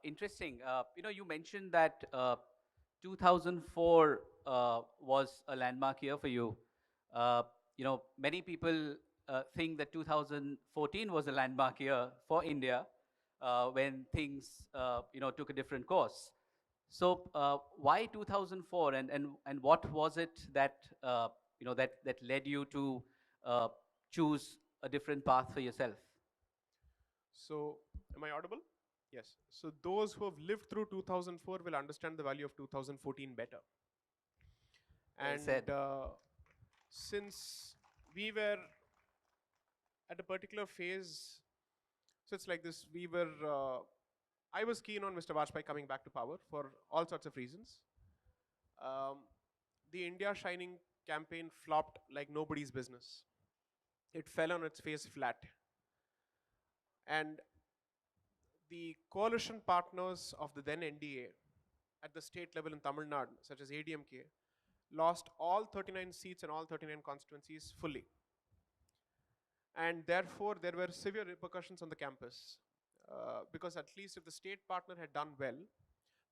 Interesting. You mentioned that 2004 was a landmark year for you. Uh, Many people think that 2014 was a landmark year for India when things, took a different course. So, why 2004, and what was it that that led you to uh, choose a different path for yourself? So, am I audible? Yes. So, those who have lived through 2004 will understand the value of 2014 better. Well And said. since we were at a particular phase, so it's like this, I was keen on Mr. Vajpayee coming back to power for all sorts of reasons. Um, the India Shining campaign flopped like nobody's business. It fell on its face flat. And the coalition partners of the then NDA at the state level in Tamil Nadu, such as ADMK, lost all 39 seats and all 39 constituencies fully. And therefore, there were severe repercussions on the campus. Because at least if the state partner had done well,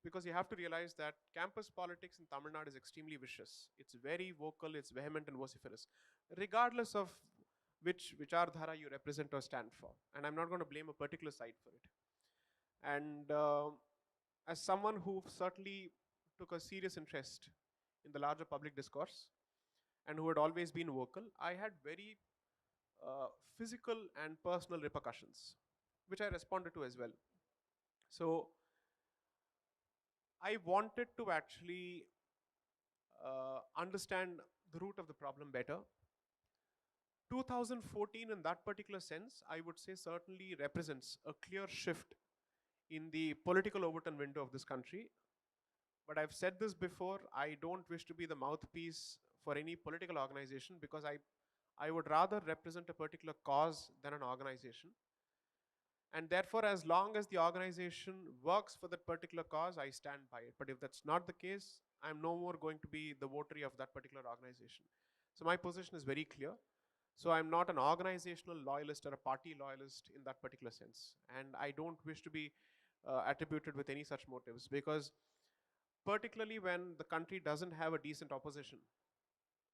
because you have to realize that campus politics in Tamil Nadu is extremely vicious. It's very vocal, it's vehement and vociferous, regardless of which Vichardhara you represent or stand for. And I'm not going to blame a particular side for it. And as someone who certainly took a serious interest in the larger public discourse and who had always been vocal, I had very physical and personal repercussions, which I responded to as well. So I wanted to actually understand the root of the problem better. 2014, in that particular sense, I would say certainly represents a clear shift in the political Overton window of this country. But I've said this before, I don't wish to be the mouthpiece for any political organization because I would rather represent a particular cause than an organization. And therefore, as long as the organization works for that particular cause, I stand by it. But if that's not the case, I'm no more going to be the votary of that particular organization. So my position is very clear. So I'm not an organizational loyalist or a party loyalist in that particular sense. And I don't wish to be attributed with any such motives because particularly when the country doesn't have a decent opposition,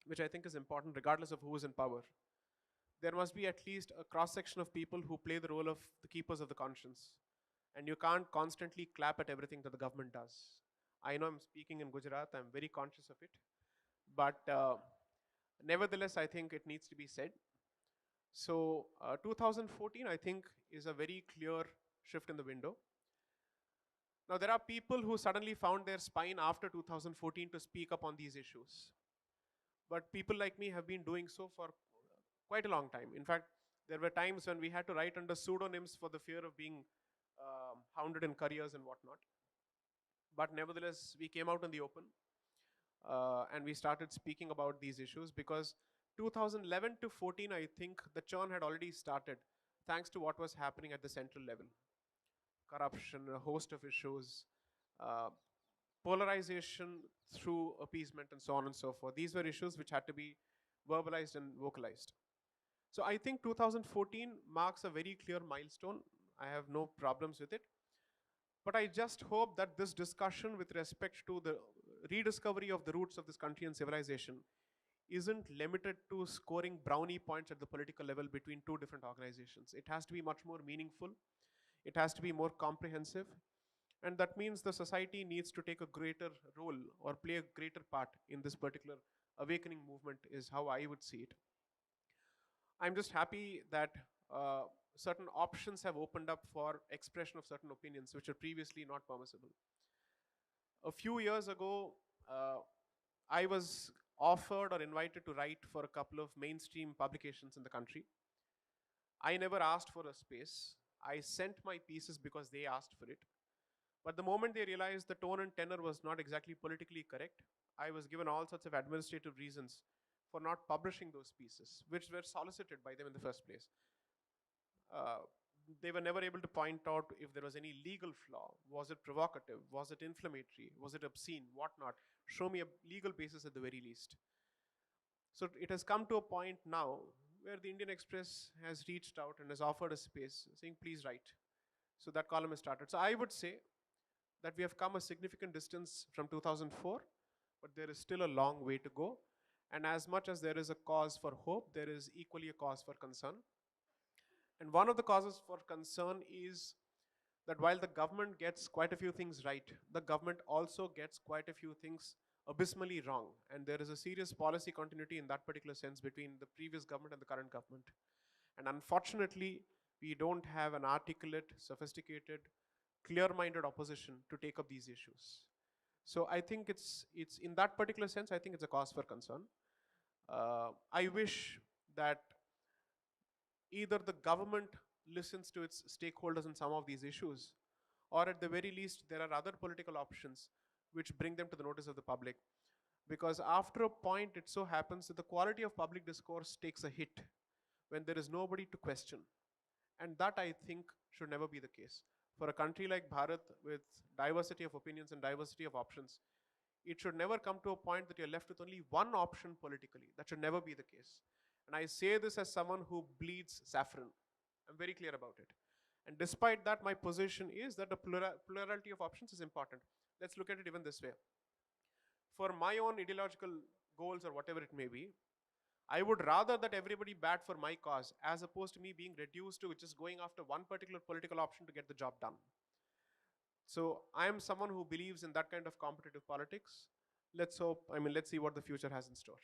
which I think is important regardless of who is in power, there must be at least a cross section of people who play the role of the keepers of the conscience. And you can't constantly clap at everything that the government does. I know I'm speaking in Gujarat, I'm very conscious of it. But nevertheless, I think it needs to be said. So 2014, I think, is a very clear shift in the window. Now, there are people who suddenly found their spine after 2014 to speak up on these issues. But people like me have been doing so for quite a long time. In fact, there were times when we had to write under pseudonyms for the fear of being hounded in careers and whatnot. But nevertheless, we came out in the open and we started speaking about these issues because 2011 to 14, I think the churn had already started thanks to what was happening at the central level. Corruption, a host of issues, uh, polarization through appeasement, and so on and so forth. These were issues which had to be verbalized and vocalized. So I think 2014 marks a very clear milestone. I have no problems with it. But I just hope that this discussion with respect to the rediscovery of the roots of this country and civilization isn't limited to scoring brownie points at the political level between two different organizations. It has to be much more meaningful. It has to be more comprehensive. And that means the society needs to take a greater role or play a greater part in this particular awakening movement, is how I would see it. I'm just happy that certain options have opened up for expression of certain opinions which were previously not permissible. A few years ago, I was offered or invited to write for a couple of mainstream publications in the country. I never asked for a space. I sent my pieces because they asked for it. But the moment they realized the tone and tenor was not exactly politically correct, I was given all sorts of administrative reasons for not publishing those pieces, which were solicited by them in the first place. Uh, they were never able to point out if there was any legal flaw. Was it provocative? Was it inflammatory? Was it obscene? Whatnot? Show me a legal basis at the very least. So it has come to a point now where the Indian Express has reached out and has offered a space saying, please write. So that column is started. So I would say that we have come a significant distance from 2004, but there is still a long way to go. And as much as there is a cause for hope, there is equally a cause for concern. And one of the causes for concern is that while the government gets quite a few things right, the government also gets quite a few things abysmally wrong. And there is a serious policy continuity in that particular sense between the previous government and the current government. And unfortunately, we don't have an articulate, sophisticated, clear-minded opposition to take up these issues. So I think it's in that particular sense, I think it's a cause for concern. I wish that either the government listens to its stakeholders in some of these issues, or at the very least, there are other political options which bring them to the notice of the public. Because after a point, it so happens that the quality of public discourse takes a hit when there is nobody to question. And that, I think, should never be the case. For a country like Bharat, with diversity of opinions and diversity of options, it should never come to a point that you're left with only one option politically. That should never be the case. And I say this as someone who bleeds saffron. I'm very clear about it. And despite that, my position is that the plurality of options is important. Let's look at it even this way. For my own ideological goals or whatever it may be, I would rather that everybody bat for my cause as opposed to me being reduced to just going after one particular political option to get the job done. So I am someone who believes in that kind of competitive politics. Let's see what the future has in store.